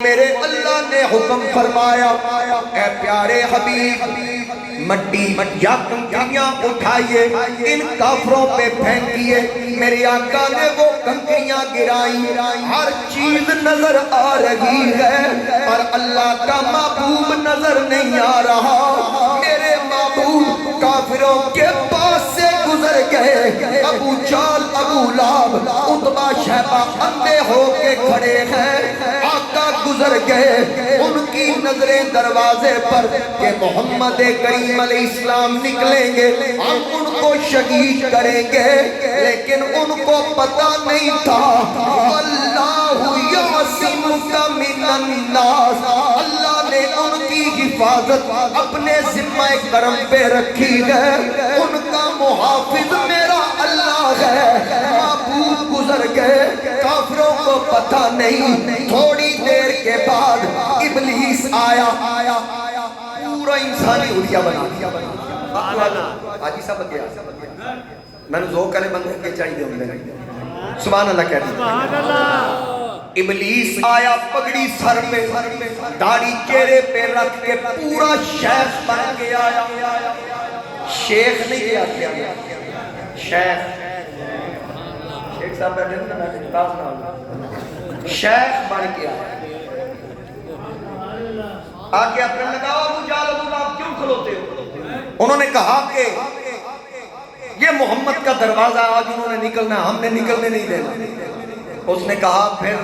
میرے اللہ نے حکم فرمایا اے پیارے حبیب مٹی یا کنکریاں اٹھائیے ان کافروں پہ پھینکیے۔ میرے آقا نے وہ کنکریاں گرائی، ہر چیز نظر آ رہی ہے پر اللہ کا محبوب نظر نہیں آ رہا۔ میرے محبوب کافروں کے پاس سے گزر گئے، ابو جہل ابو لہب عتبہ شیبہ اندھے ہو کے کھڑے ہیں۔ آقا گزر گئے، ان کی نظریں دروازے پر کہ محمد کریم علیہ السلام نکلیں گے، ہم ان کو شہید کریں گے، لیکن ان کو پتہ نہیں تھا اللہ یعصمک من الناس، اللہ نے ان کی حفاظت اپنے ذمہ کرم پہ رکھی ہے، ان کا محافظ میرا اللہ ہے۔ محبوب گزر گئے، کافروں کو پتہ نہیں۔ تھوڑی دیر کے بعد ابلیس آیا، پورا انسانی حلیہ بنا دیا۔ آجی سب گیا، میں نے ذوق کرے بندے کے چاہیے ہوں نے سبحان اللہ کہہ دیا۔ ابلیس آیا پگڑی سر پہ، داڑھی چہرے پہ رکھ کے پورا شیخ بن کے آیا۔ شیخ نہیں کیا شیخ صاحب بیٹھے نا، میں کتاب نہ شیخ بن کے آیا۔ آگے اپنے لگاؤ ابو جہل ابو لہب کیوں کھلوتے ہو؟ انہوں نے کہا کہ یہ محمد کا دروازہ آج انہوں نے نکلنا، ہم نے نکلنے نہیں دینا۔ اس نے کہا پھر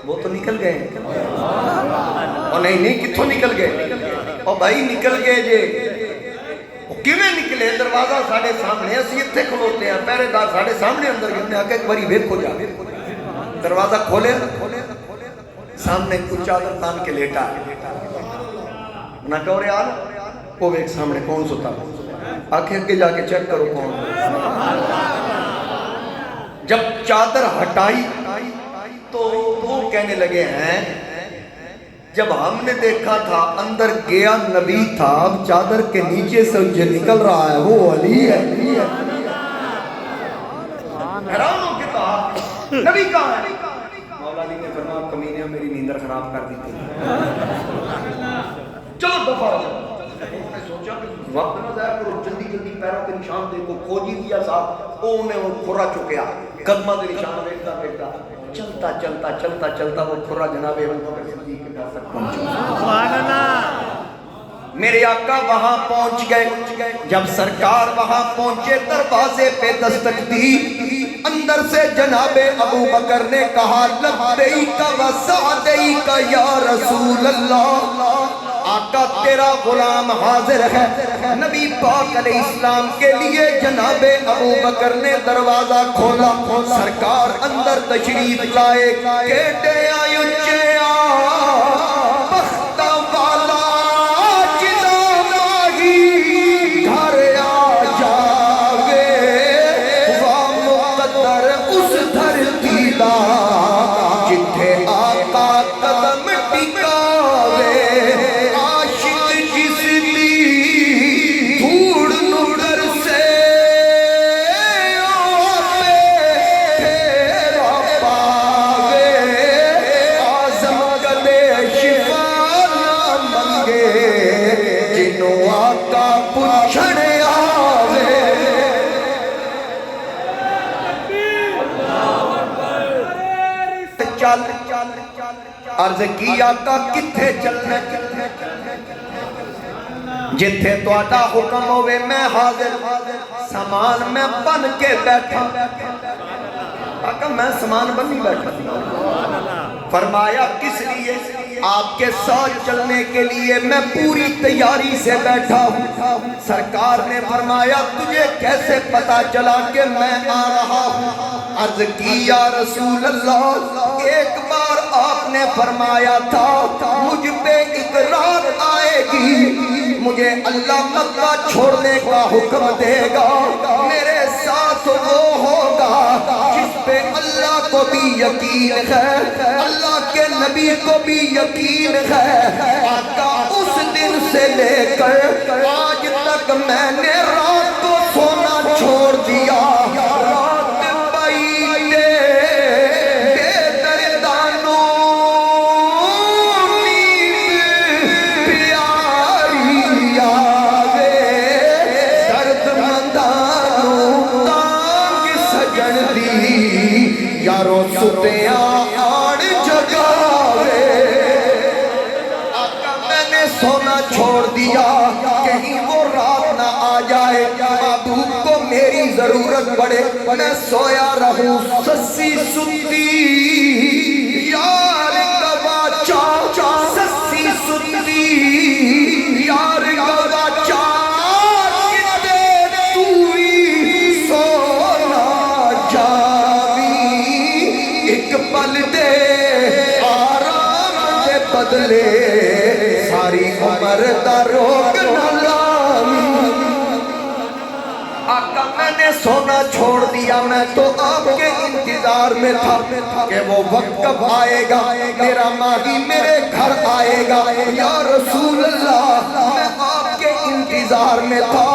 وہ تو نکل گئے، اور نہیں کتھوں نکل گئے؟ اور بھائی نکل گئے جے کیویں نکلے؟ دروازہ ساڑھے سامنے، اسی اتھے کھلوتے ہیں، پہرے دار ساڑھے سامنے اندر گئے، انہوں نے آگے ایک باری ویک ہو جا۔ دروازہ کھولے، سامنے کچھ چادر تان کے لیٹا، نہ کہو رہے آل وہ ایک سامنے کون ستا، آنکھیں کے جا کے چیک کرو کون۔ جب چادر ہٹائی تو وہ کہنے لگے ہیں جب ہم نے دیکھا تھا اندر گیا نبی تھا، اب چادر کے نیچے سے جو نکل رہا ہے وہ علی ہے۔ حیران ہو کے کہا نبی کہاں ہے؟ مولا علی نے فرمایا کمینے میری نیندر خراب کر دی تھی، چلو دفعہ ہو جاؤ۔ سوچا کہ وقت نہ ضائع کرو، جلدی جلدی پیروں کے نشان دیکھو، کھوجی دیا صاحب وہ انہیں وہ کھرا چکیا، قدمہ کے نشان دیکھتا دیکھتا چلتا چلتا چلتا چلتا وہ کھرا جناب ابو بکر صدیق کے پاس تک پہنچا۔ میرے آقا وہاں پہنچ گئے، جب سرکار وہاں پہنچے دروازے پہ دستک دی، اندر سے جناب ابو بکر نے کہا لبیک و سعدیک یا رسول اللہ، آقا تیرا غلام حاضر ہے۔ نبی پاک علیہ السلام کے لیے جناب ابو بکر نے دروازہ کھولا، سرکار اندر تشریف لائے، کہتے آئیو چیا بخت والا جنا ماہی گھر آ جاوے، وا مقدر اس دھرتی دا جتھے آقا قدم ٹکاوے، عرض کی آقا کتھے چلنے، جتھے تو آتا حکم ہوئے میں حاضر، سامان میں بن کے بیٹھا۔ آقا میں سامان بن نہیں بیٹھا، فرمایا کس لیے؟ آپ کے ساتھ چلنے کے لیے میں پوری تیاری سے بیٹھا ہوں۔ سرکار نے فرمایا تجھے کیسے پتا چلا کہ میں آ رہا ہوں؟ عرض کی یا رسول اللہ ایک بار آپ نے فرمایا تھا مجھ پہ اقرار آئے گی، مجھے اللہ مکہ چھوڑنے کا حکم دے گا، میرے ساتھ وہ ہوگا جس پہ اللہ کو بھی یقین ہے، اللہ کے نبی کو بھی یقین ہے۔ آقا اس دن سے لے کر آج تک میں نے رات کو سونا چھوڑ دیا، رات بائی بے دردانوں یارو ستیاں آڑ جگاوے آقا میں نے سونا چھوڑ دیا کہیں وہ رات نہ آ جائے محبوب کو میری ضرورت پڑے میں سویا رہوں سسی ستی یار گوا چا سسی ستی یار گوا چا بدلے ساری عمر دا روگ نہ لامی آقا میں نے سونا چھوڑ دیا میں تو آپ کے انتظار میں تھا کہ وہ وقت کب آئے گا میرا ماہی میرے گھر آئے گا یا رسول اللہ میں آپ کے انتظار میں تھا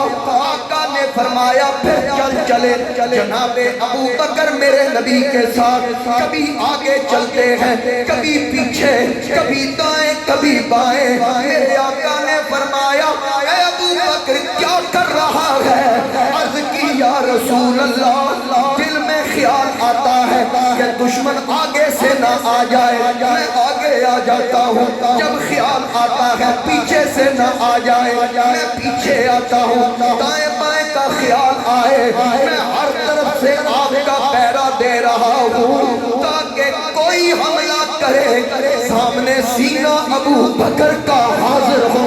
آقا نے فرمایا پھر چلے جناب ابو بکر میرے نبی کے ساتھ کبھی آگے چلتے ہیں کبھی پیچھے کبھی دائیں کبھی بائیں میرے آقا نے فرمایا اے ابو بکر کیا کر رہا ہے عرض کی یا رسول اللہ دل میں خیال آتا ہے کہ دشمن آگے سے نہ آ جائے میں آگے آ جاتا ہوں جب خیال آتا ہے پیچھے سے نہ آ جائے میں پیچھے آتا ہوں دائیں بائیں کا خیال آئے میں ہر طرف سے آپ کا پیرا دے رہا ہوں تاکہ کوئی حملہ کرے سامنے سینہ ابو بکر کا حاضر ہو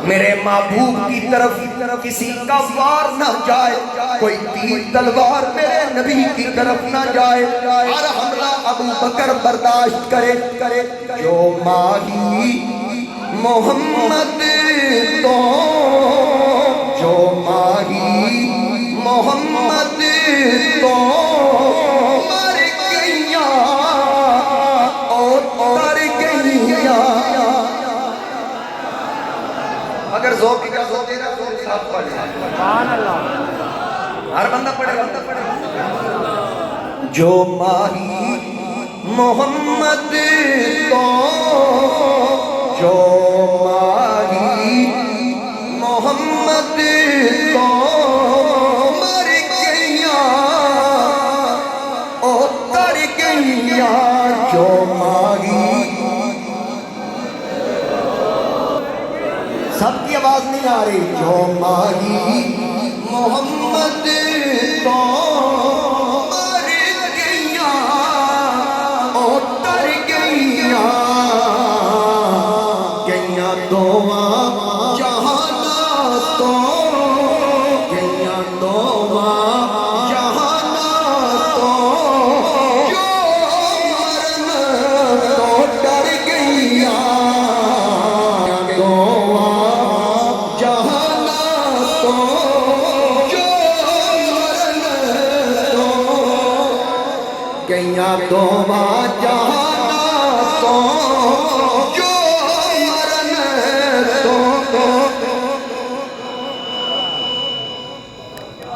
میرے محبوب کی طرف کسی کا وار نہ جائے کوئی تیر تلوار میرے نبی کی طرف نہ جائے اور حملہ ابو بکر برداشت کرے جو ماہی محمد تو جو ماہی محمد تو مر گئیاں اور مر گئیاں اگر ذوق کی اجازت دے رہا تو ساتھ پڑھ سبحان اللہ ہر بندہ پڑھے جو ماہی محمد تو جو ماہی محمد تو مر گئیاں اور تر گئیاں جو ماہی سب کی آواز نہیں آ رہی جو ماہی محمد تو مر گئیاں اور تر گئیاں گئیاں دواں جہانا تو گئیاں دواں جہانا تو جو مرن تو ڈر گئیاں گئیاں دواں جہانا تو جو مرن تو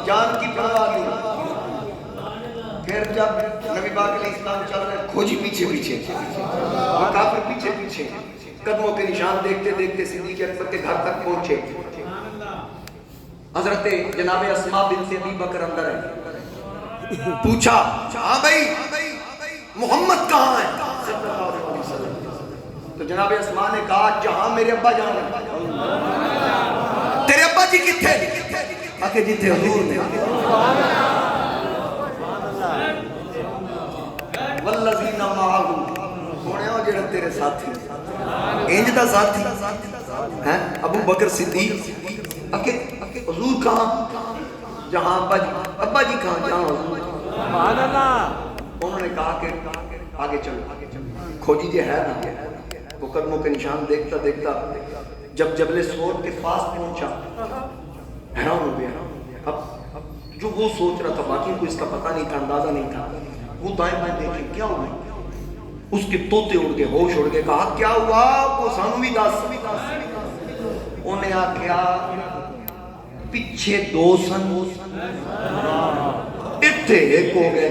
جان کی پرواہ نہیں پھر جب نبی پاک علیہ السلام چل رہے کھوجی پیچھے کافر پیچھے قدموں کے نشان دیکھتے دیکھتے صدیق اکبر کے گھر تک پہنچے حضرت جناب اسماء بنت ابی بکر اندر ہے پوچھا ہاں بھائی محمد کہاں ہے صلی اللہ علیہ وسلم تو جناب اسماء نے کہا جہاں میرے ابا جان ہے تیرے ابا جی کتھے آکے جتھے حضور نے والذین معہو سونے ہو جڑا تیرے ساتھی انج دا ساتھی ہیں ابو بکر صدیق آکے حضور کہاں جہاں ابا جی کہاں جہاں حضور سبحان اللہ انہوں نے کہا کہ آگے چلو کھوجی جی ہے نا وہ قدموں کے نشان دیکھتا دیکھتا جب جبل سور کے پاس پہنچا حیران ہو گیا اب جو وہ سوچ رہا تھا باقی کو اس کا پتہ نہیں تھا اندازہ نہیں تھا وہ دائیں بائیں دیکھیں کیا ہوا اس کے طوطے اڑ گئے ہوش اڑ گئے کہا کیا ہوا وہ سانو بھی دس انہیں آکھیا پیچھے دو سن اتھے ایک ہو گئے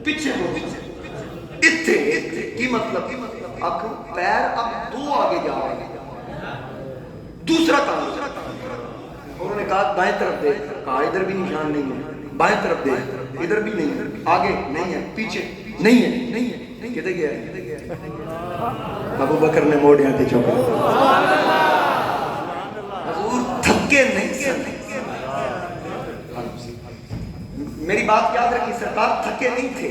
پیچھے دو اتھے کی مطلب اب پیر اب دو آگے جا رہے ہیں دوسرا کام انہوں نے کہا دائیں طرف دیکھ کہا ادھر بھی نشان نہیں ہے، بائیں طرف دے، ادھر بھی نہیں ہے، آگے نہیں ہے، پیچھے نہیں ہے، کدھر گیا ہے؟ ابو بکر نے موڑ یہاں کے چوکے حضور تھکے نہیں سن، میری بات یاد رکھی، سرکار تھکے نہیں تھے.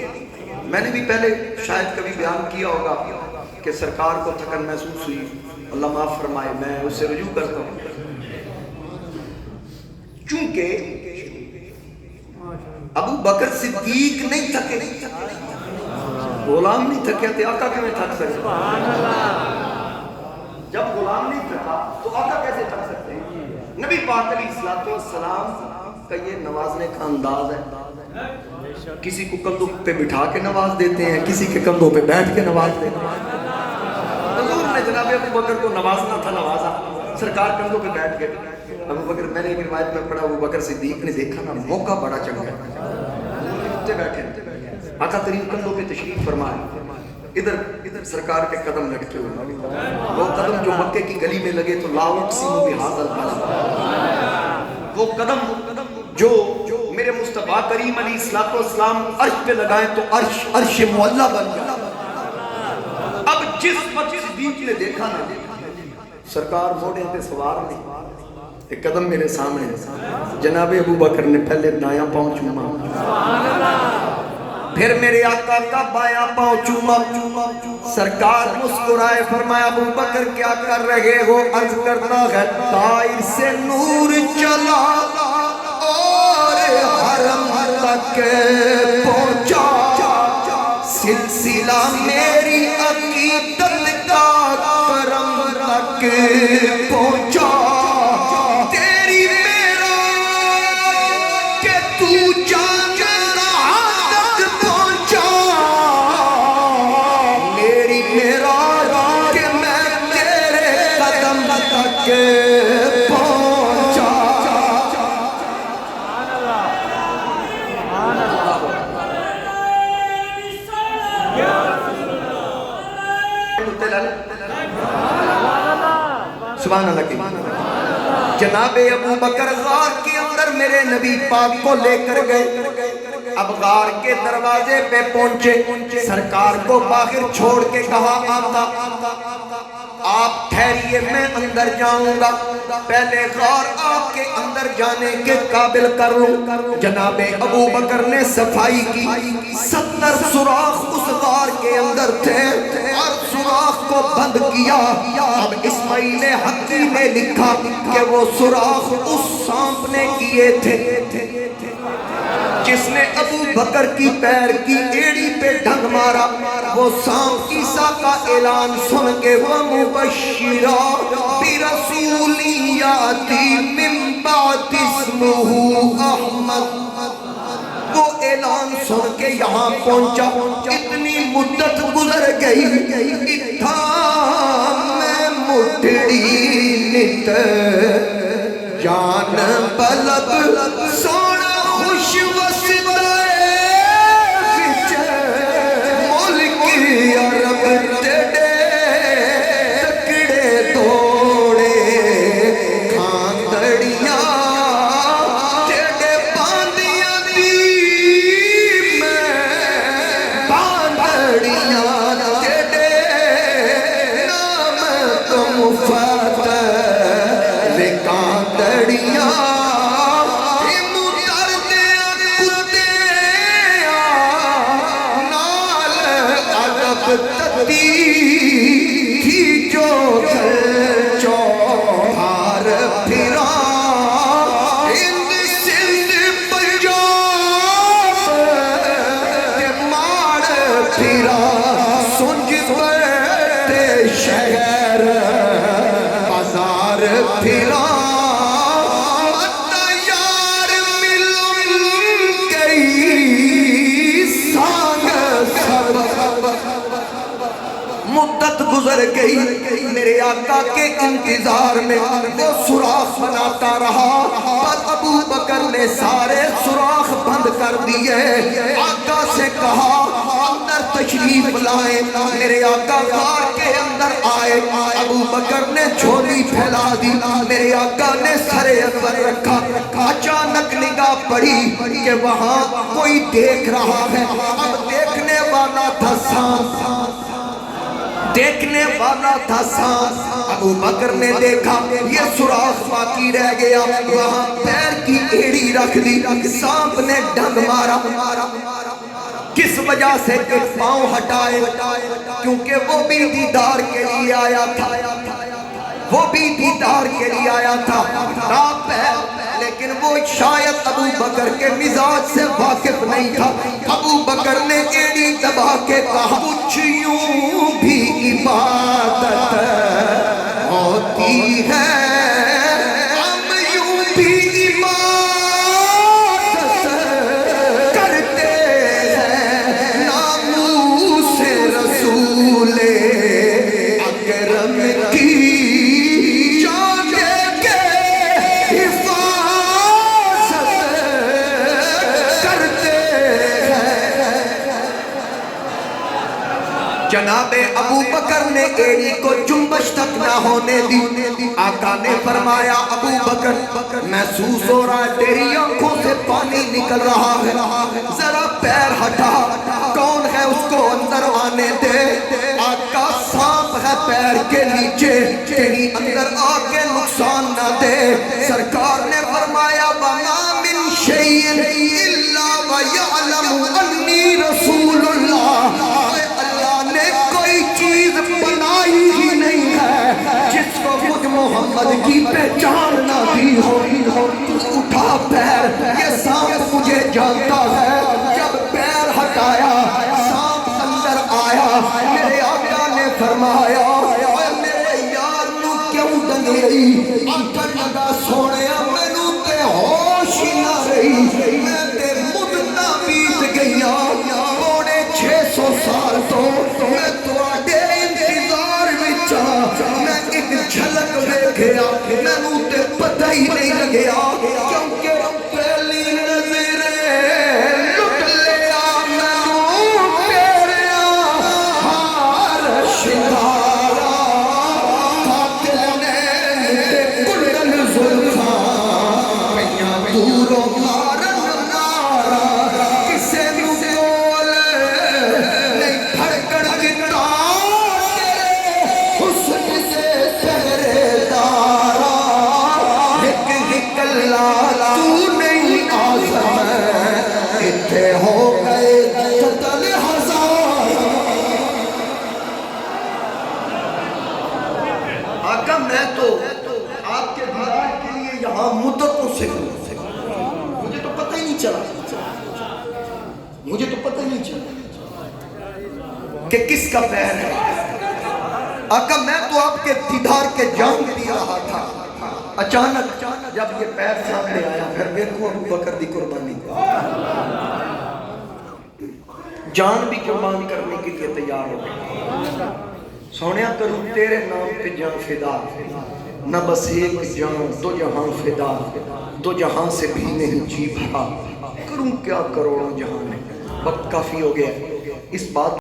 میں نے بھی پہلے شاید کبھی بیان کیا ہوگا کہ سرکار کو تھکن محسوس ہوئی، اللہ معاف فرمائے، میں اس سے رجوع کرتا ہوں. چونکہ ابو بکر صدیق نہیں تھکے، غلام نہیں تھکے تھے، آقا کیوں تھک سکتے؟ جب غلام نہیں تھکا تو آقا کیسے تھک سکتے ہیں؟ نبی پاک علیہ السلام کا یہ نوازنے کا انداز ہے، کسی کو کندھوں پہ بٹھا کے نواز دیتے ہیں، کسی کے کندھوں پہ بیٹھ کے نواز دیتے ہیں. حضور نے جناب ابو بکر کو نوازنا تھا، نوازا، سرکار کندھوں پہ بیٹھ گئے. ابو بکر، میں نے ایک روایت میں پڑھا، ابو بکر صدیق نے دیکھا نا موقع بڑا چنگا ہے، بیٹھے آقا کریم کندھوں پہ تشریف فرمائے، ادھر سرکار کے قدم لٹکے ہوئے، وہ قدم جو مکے کی گلی میں لگے تو لاؤٹ سینوں بھی حاضر پاس، وہ قدم جو میرے مصطفیٰ کریم علیہ السلام عرش پہ لگائیں تو عرش معلیٰ بن جائے. اب جس وقت صدیق نے دیکھا نا سرکار موڑے پہ سوار نہیں، ایک قدم میرے سامنے، جناب ابو بکر نے پہلے دایاں پاؤں چوما، پھر میرے آقا کا بایاں پاؤں چوما. سرکار مسکرائے، فرمایا ابو بکر کیا کر رہے ہو؟ عرض کرنا ہے طائر سے نور چلا اور حرم تک پہنچا، سلسلہ میری عقیدت کا کرم تک پہنچا، تیری میرا کہ تو جان تک پہنچا، میری میرا کہ میں تیرے قدم تک پہنچا. سبحان اللہ کی جناب ابو بکر غار کے اندر میرے نبی پاک کو لے کر گئے. اب غار کے دروازے پہ پہنچے، سرکار کو باہر چھوڑ کے کہا آقا آپ ٹھہریے، میں اندر جاؤں گا، پہلے غار آپ کے اندر جانے کے قابل کر لوں. جناب ابو بکر نے صفائی کی، 70 سوراخ اس غار کے اندر تھے اور سوراخ کو بند کیا. اب اسماعیل حقی نے لکھا کہ وہ سوراخ اس سانپ نے کیے تھے جس نے ابو بکر کی پیر کی ایڑی پہ ڈھنگ مارا. وہ سانپ عیسیٰ کا اعلان سن کے وَمُبَشِّرًا بِرَسُولٍ يَأْتِي مِن بَعْدِ اسْمُهُ أَحْمَدُ، وہ اعلان سن کے یہاں پہنچا. اتنی مدت گزر گئی، اتھا میں مٹھڑی نت جان بلب سونا خوش وسدائے وچ ملکی عرب تیڑے تکڑے دوڑے کھاندڑیاں تیڑے باندیاں دی میں باندڑیاں تیڑے نام تم فتح کاندڑیاں تھی جو گھر چوہار پھرا، ہند سندھ پنجاب ماڑ پھرا، سنج بیٹھے شہر بازار پھرا، یار مل گئی سانگ سب. مدت گزر گئی، میرے آقا کے انتظار میں وہ سوراخ بناتا رہا، پر ابو بکر نے سارے سوراخ بند کر دیے. آقا سے کہا اندر تشریف لائے میرے آقا غار کے اندر آئے ابو بکر نے جھولی پھیلا دی میرے آقا نے سر انور رکھا اچانک نگاہ پڑی کہ وہاں کوئی دیکھ رہا ہے اب دیکھنے والا تھا سانپ دیکھنے والا تھا سانپ ابو بکر نے دیکھا یہ سوراخ باقی رہ گیا وہاں پیر کی ایڑی رکھ دی سانپ نے ڈنگ مارا کس وجہ سے کہ پاؤں ہٹائے کیونکہ وہ بھی دیدار کے لیے آیا تھا وہ بھی دیدار کے لیے آیا تھا رات ہے لیکن وہ شاید ابو بکر کے مزاج سے واقف نہیں تھا ابو بکر نے ایڑی دبا کے کہا کچھ یوں بھی عبادت ہوتی ہے ہم یوں بھی عبادت کرتے ہیں ناموس رسول اکرم کی جناب ابو بکر نے ایڑی کو جنبش تک نہ ہونے دی آقا نے فرمایا ابو بکر محسوس ہو رہا ہے تیری آنکھوں سے پانی نکل رہا ہے ذرا پیر ہٹا کون ہے اس کو اندر آنے دے آقا سانپ ہے پیر کے نیچے کہیں اندر آ کے نقصان نہ دے سرکار نے فرمایا وَمَا مِن شَيْءٍ إِلَّا وَيَعْلَمُ أَنِّي رَسُولُ اللَّهِ چیز بنائی ہی نہیں ہے جس کو مجھ محمد کی پہچان نہ دی ہو اٹھا پیر یہ سانپ مجھے جانتا ہے جب پیر ہٹایا سانپ اندر آیا میرے آقا نے فرمایا میرے یار نو کیوں دنگئی آنکھر لگا سونے مینوں تے ہوش ہی نہ رہی میں تے مدنہ بیت گیا پونے 600 سال تو میں جھلک دیکھیا مینوں تے پتہ ہی نہیں لگیا کیونکہ پہلی نظر لٹ لیا مینوں تیرا ہار شنگارا قاتل نے تے کلن زلفاں پیاں دوروں مارن نارا کسے نوں بول نہیں پھڑکڑ دتا تو نہیں آزم اتھے ہو گئے قتل ہزار آقا میں تو آپ کے دیدار کے لیے یہاں مدتوں سے مجھے تو پتہ ہی نہیں چلا کہ کس کا پیر ہے آقا میں تو آپ کے دیدار کے جان دے رہا تھا اچانک جب یہ پیر سامنے آیا پھر دیکھو ابو بکر دی قربانی جان بھی قربان کرنے کے لیے تیار ہو گئی سونیا کروں تیرے نام پہ جان فدا نہ بس ایک جان دو جہاں فدا دو جہاں سے بھی نہیں جی بھرا کروں کیا کروڑوں جہاں میں وقت کافی ہو گیا اس بات